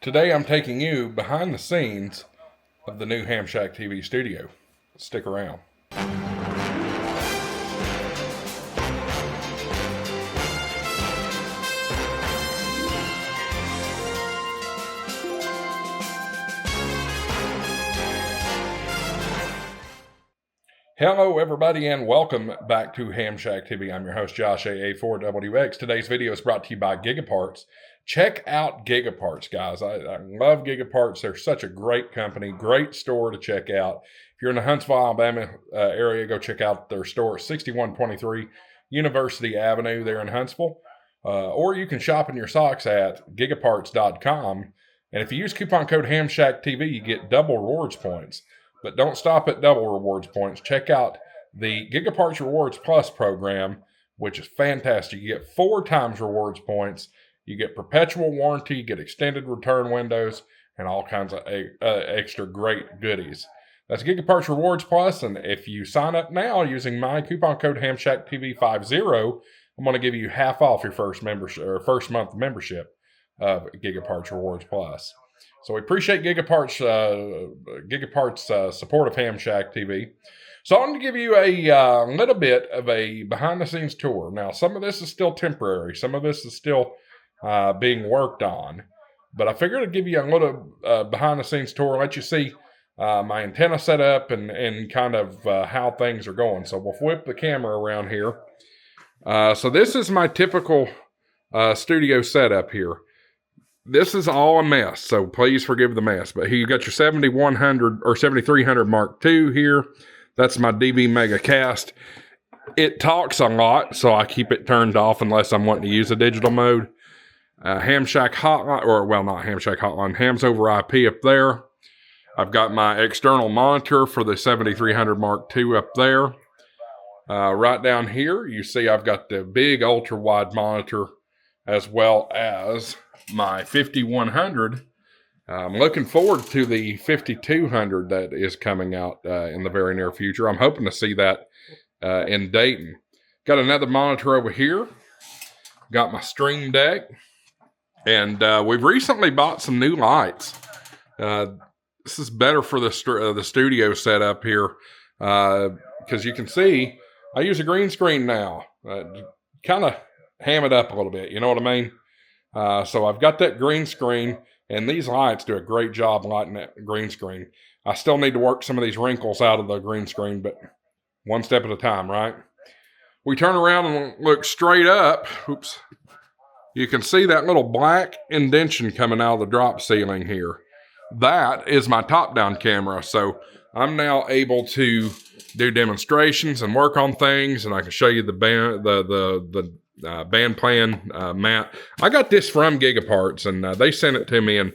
Today I'm taking you behind the scenes of the new HamShackTV studio. Stick around. Hello everybody and welcome back to HamShackTV. I'm your host Josh AA4WX. Today's video is brought to you by Gigaparts. Check out Gigaparts, guys. I love Gigaparts. They're such a great company, great store to check out. If you're in the Huntsville, Alabama area, go check out their store at 6123 University Avenue there in Huntsville. Or you can shop in your socks at gigaparts.com. And if you use coupon code HamShackTV, you get double rewards points. But don't stop at double rewards points. Check out the Gigaparts Rewards Plus program, which is fantastic. You get 4 times rewards points. You get perpetual warranty, you get extended return windows, and all kinds of extra great goodies. That's Gigaparts Rewards Plus, and if you sign up now using my coupon code HamShackTV50, I'm going to give you half off your first month membership of Gigaparts Rewards Plus. So we appreciate Gigaparts' support of HamShackTV. So I'm going to give you a little bit of a behind-the-scenes tour. Now, some of this is still temporary. Some of this is still being worked on. But I figured I'd give you a little behind-the-scenes tour, let you see my antenna setup and kind of how things are going. So we'll flip the camera around here. So this is my typical studio setup here. This is all a mess, so please forgive the mess. But here you got your 7100 or 7300 Mark II here. That's my DV Mega Cast. It talks a lot, so I keep it turned off unless I'm wanting to use a digital mode. HamShack Hotline, or well, not HamShack Hotline, Hams over IP up there. I've got my external monitor for the 7300 Mark II up there. Right down here, you see I've got the big ultra-wide monitor as well as my 5100. I'm looking forward to the 5200 that is coming out in the very near future. I'm hoping to see that in Dayton. Got another monitor over here. Got my Stream Deck. And we've recently bought some new lights. This is better for the studio setup here. Because you can see, I use a green screen now. Kind of ham it up a little bit, you know what I mean? So I've got that green screen, and these lights do a great job lighting that green screen. I still need to work some of these wrinkles out of the green screen, but one step at a time, right? We turn around and look straight up. Oops. You can see that little black indentation coming out of the drop ceiling here. That is my top-down camera, so I'm now able to do demonstrations and work on things, and I can show you the band plan mat. I got this from Gigaparts, and they sent it to me, and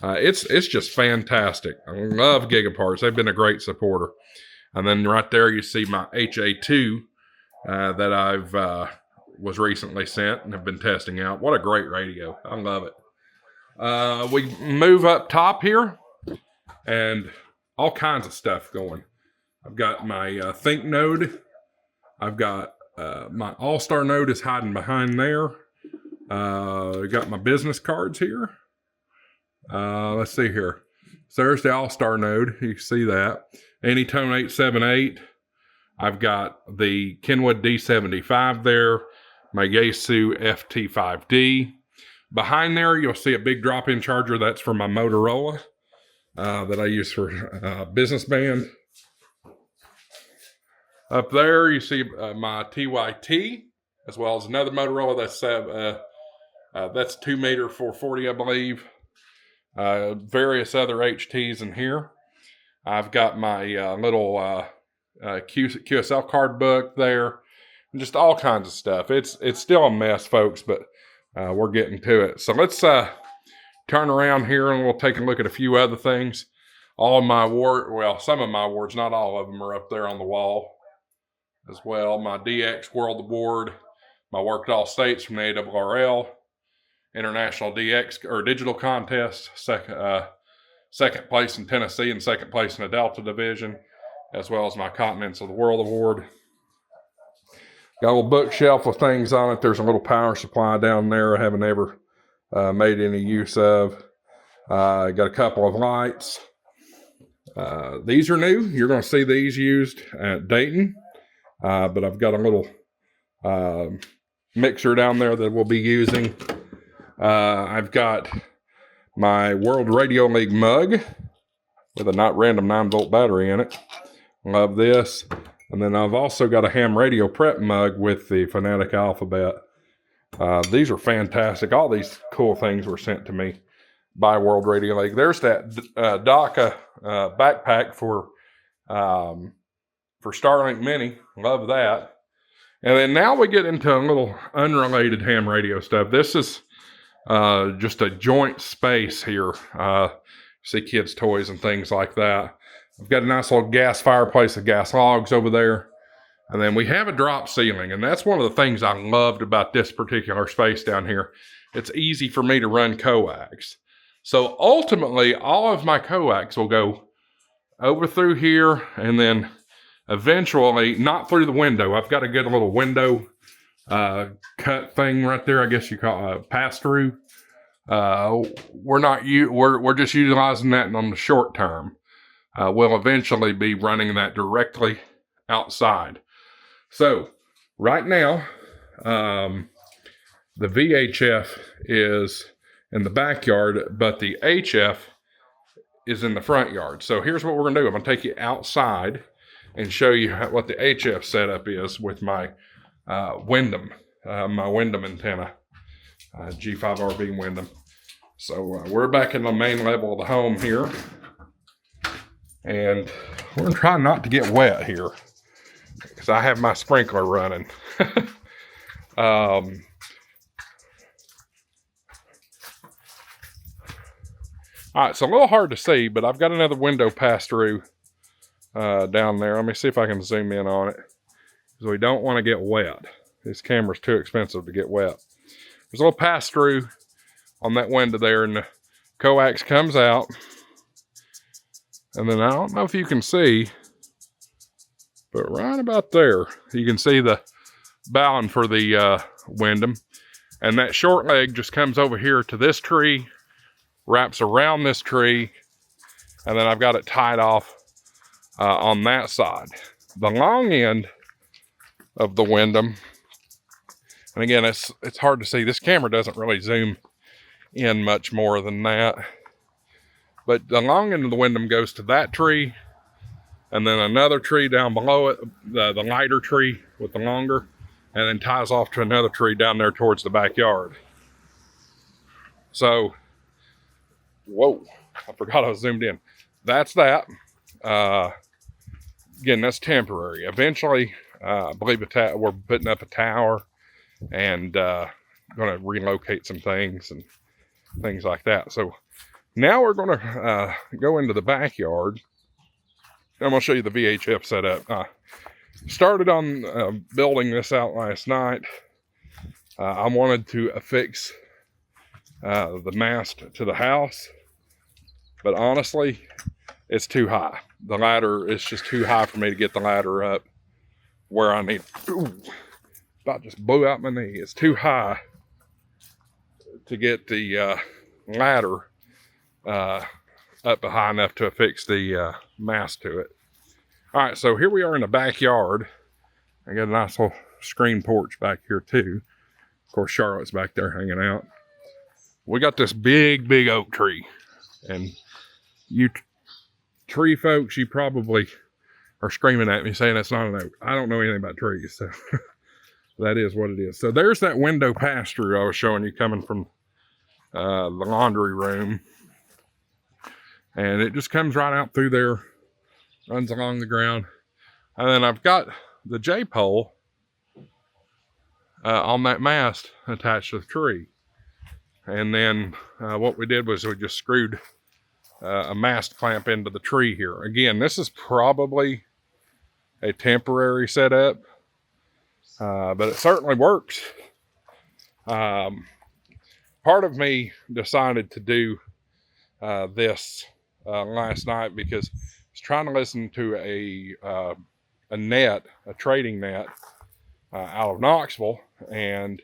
it's just fantastic. I love Gigaparts. They've been a great supporter. And then right there you see my HA2 that I've was recently sent and have been testing out. What a great radio. I love it. We move up top here, and all kinds of stuff going. I've got my Think node. I've got my All-Star node is hiding behind there. Got my business cards here. Let's see here. So there's the All-Star node. You can see that. Anytone 878. I've got the Kenwood D75 there. My Yaesu FT5D. Behind there, you'll see a big drop-in charger. That's for my Motorola that I use for business band. Up there, you see my TYT, as well as another Motorola. That's 2 meter 440, I believe. Various other HTs in here. I've got my little QSL card book there. And just all kinds of stuff. It's still a mess, folks, but we're getting to it. So let's turn around here and we'll take a look at a few other things. All of my some of my awards, not all of them, are up there on the wall as well. My DX World Award, my Work at All States from the ARRL, International DX or Digital Contest, second place in Tennessee and second place in the Delta Division, as well as my Continents of the World Award. Got a little bookshelf with things on it. There's a little power supply down there I haven't ever made any use of. Got a couple of lights. These are new. You're going to see these used at Dayton. But I've got a little mixer down there that we'll be using. I've got my World Radio League mug with a not random 9-volt battery in it. Love this. And then I've also got a ham radio prep mug with the phonetic alphabet. These are fantastic. All these cool things were sent to me by World Radio League. There's that DACA backpack for Starlink Mini. Love that. And then now we get into a little unrelated ham radio stuff. This is just a joint space here. See kids' toys and things like that. I've got a nice little gas fireplace of gas logs over there. And then we have a drop ceiling. And that's one of the things I loved about this particular space down here. It's easy for me to run coax. So ultimately, all of my coax will go over through here and then eventually, not through the window. I've got a good little window cut thing right there. I guess you call it pass through. We're just utilizing that on the short term. We'll eventually be running that directly outside. So right now, the VHF is in the backyard, but the HF is in the front yard. So here's what we're going to do. I'm going to take you outside and show you what the HF setup is with my Wyndham antenna, G5RB Wyndham. So we're back in the main level of the home here. And we're going to try not to get wet here because I have my sprinkler running. All right, it's a little hard to see, but I've got another window pass through down there. Let me see if I can zoom in on it, because we don't want to get wet. This camera's too expensive to get wet. There's a little pass through on that window there, and the coax comes out. And then I don't know if you can see, but right about there, you can see the bowing for the Wyndham. And that short leg just comes over here to this tree, wraps around this tree, and then I've got it tied off on that side. The long end of the Wyndham, and again, it's hard to see. This camera doesn't really zoom in much more than that. But the long end of the Wyndham goes to that tree, and then another tree down below it, the lighter tree with the longer, and then ties off to another tree down there towards the backyard. So, whoa, I forgot I was zoomed in. That's that. Again, that's temporary. Eventually, I believe we're putting up a tower and going to relocate some things and things like that. So now we're going to go into the backyard. I'm going to show you the VHF setup. Started on building this out last night. I wanted to affix the mast to the house, but honestly, it's too high. The ladder is just too high for me to get the ladder up where I need. Ooh, about just blew out my knee. It's too high to get the ladder up high enough to affix the mast to it. All right, so here we are in the backyard. I got a nice little screen porch back here too. Of course, Charlotte's back there hanging out. We got this big oak tree, and you tree folks, you probably are screaming at me saying it's not an oak. I don't know anything about trees, so that is what it is. So there's that window pass through I was showing you coming from the laundry room. And it just comes right out through there, runs along the ground. And then I've got the J-pole on that mast attached to the tree. And then what we did was we just screwed a mast clamp into the tree here. Again, this is probably a temporary setup, but it certainly works. Part of me decided to do this last night because I was trying to listen to a trading net out of Knoxville, and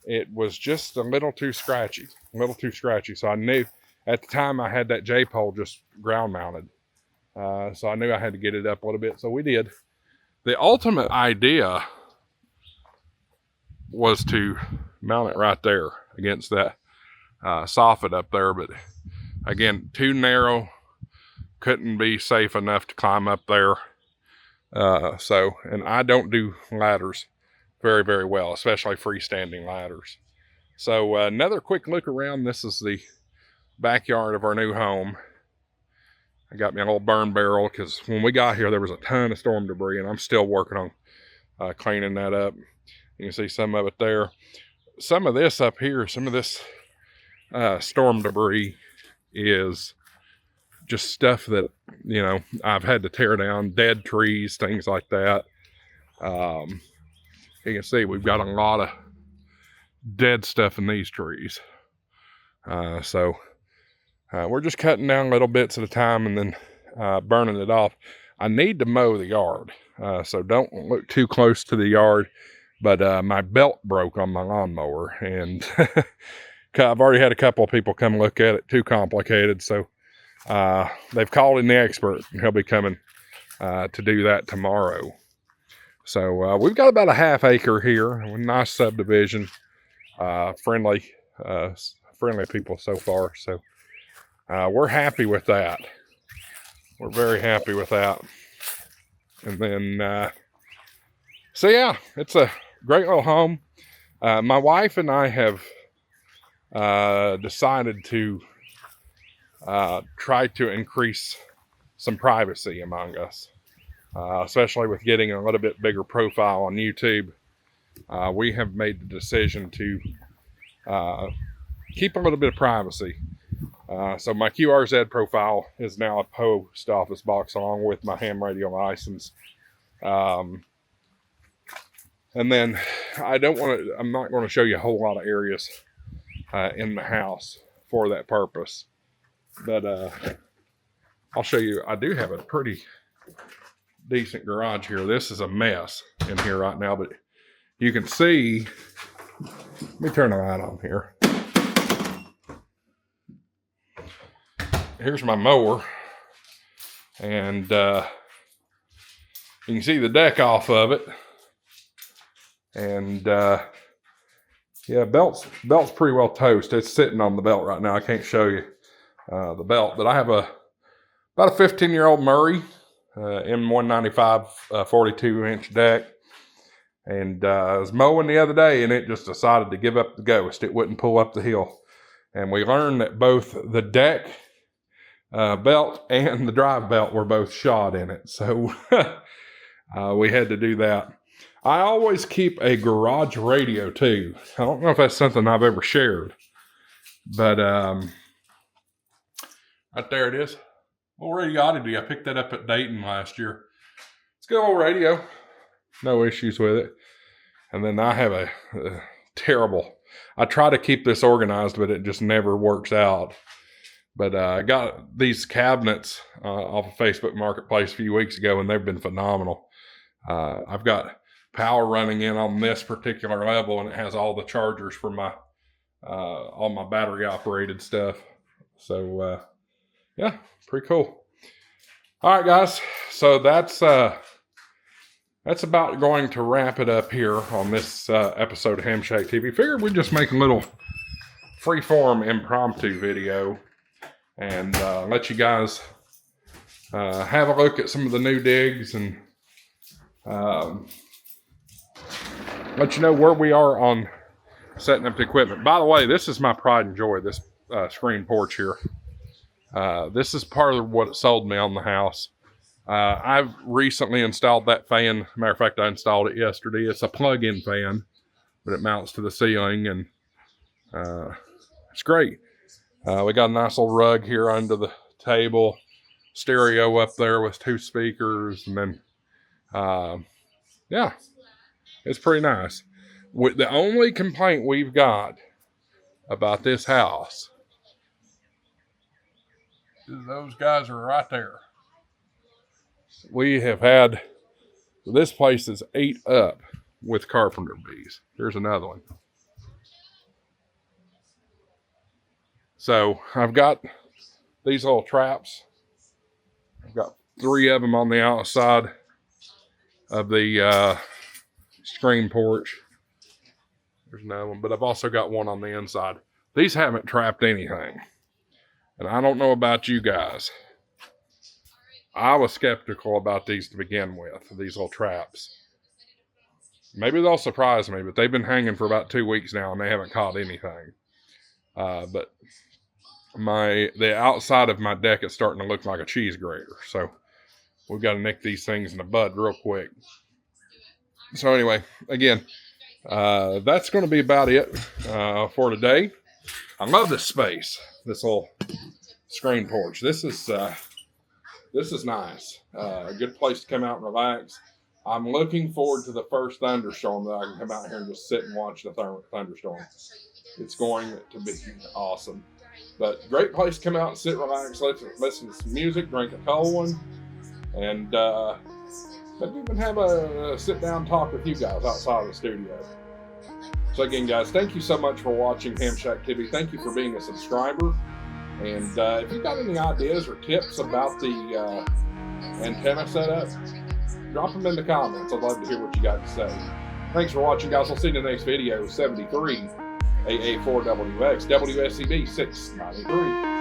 it was just a little too scratchy. So I knew at the time I had that J-pole just ground mounted. So I knew I had to get it up a little bit, so we did. The ultimate idea was to mount it right there against that soffit up there, but again, too narrow, couldn't be safe enough to climb up there. And I don't do ladders very, very well, especially freestanding ladders. So another quick look around. This is the backyard of our new home. I got me an old burn barrel because when we got here, there was a ton of storm debris, and I'm still working on cleaning that up. You can see some of it there. Some of this up here, some of this storm debris is just stuff that, you know, I've had to tear down, dead trees, things like that. You can see we've got a lot of dead stuff in these trees. So we're just cutting down little bits at a time and then burning it off. I need to mow the yard, so don't look too close to the yard. But my belt broke on my lawnmower, and I've already had a couple of people come look at it. Too complicated, so they've called in the expert, and he'll be coming to do that tomorrow. So we've got about a half acre here, a nice subdivision, friendly people so far. So we're happy with that. We're very happy with that. And then, so yeah, it's a great little home. My wife and I have decided to try to increase some privacy among us, especially with getting a little bit bigger profile on YouTube. We have made the decision to keep a little bit of privacy. So my QRZ profile is now a post office box along with my ham radio license. And then I'm not going to show you a whole lot of areas in the house for that purpose. But I'll show you, I do have a pretty decent garage here. This is a mess in here right now, but you can see, let me turn the light on here. Here's my mower, and you can see the deck off of it. And yeah, belt's pretty well toast. It's sitting on the belt right now. I can't show you the belt, but I have about a 15-year-old Murray M195 42-inch deck, and I was mowing the other day, and it just decided to give up the ghost. It wouldn't pull up the hill, and we learned that both the deck belt and the drive belt were both shot in it, so we had to do that. I always keep a garage radio too. I don't know if that's something I've ever shared, but right there it is. Little Radio Oddity. I picked that up at Dayton last year. It's a good old radio. No issues with it. And then I have a terrible, I try to keep this organized, but it just never works out. But I got these cabinets off of Facebook Marketplace a few weeks ago, and they've been phenomenal. I've got power running in on this particular level, and it has all the chargers for my all my battery operated stuff. So yeah, pretty cool. All right, guys. So that's about going to wrap it up here on this episode of HamShackTV. Figured we'd just make a little freeform impromptu video and let you guys have a look at some of the new digs and let you know where we are on setting up the equipment. By the way, this is my pride and joy, this screen porch here. This is part of what sold me on the house. I've recently installed that fan. Matter of fact, I installed it yesterday. It's a plug-in fan, but it mounts to the ceiling, and it's great. We got a nice little rug here under the table, stereo up there with 2 speakers, and then yeah, it's pretty nice. The only complaint we've got about this house is those guys are right there. We have had, this place is ate up with carpenter bees. There's another one. So I've got these little traps. I've got 3 of them on the outside of the screen porch. There's another one, but I've also got one on the inside. These haven't trapped anything. And I don't know about you guys. I was skeptical about these to begin with, these little traps. Maybe they'll surprise me, but they've been hanging for about 2 weeks now and they haven't caught anything. But the outside of my deck is starting to look like a cheese grater. So we've got to nick these things in the bud real quick. So anyway, again, that's going to be about it for today. I love this space, this little screen porch. This is nice. A good place to come out and relax. I'm looking forward to the first thunderstorm that I can come out here and just sit and watch the thunderstorm. It's going to be awesome. But great place to come out and sit, relax, listen to some music, drink a cold one, and maybe even have a sit-down talk with you guys outside of the studio. So again, guys, thank you so much for watching HamShackTV. Thank you for being a subscriber. And if you've got any ideas or tips about the antenna setup, drop them in the comments. I'd love to hear what you got to say. Thanks for watching, guys. We'll see you in the next video. 73 AA4WX, WSCB 693.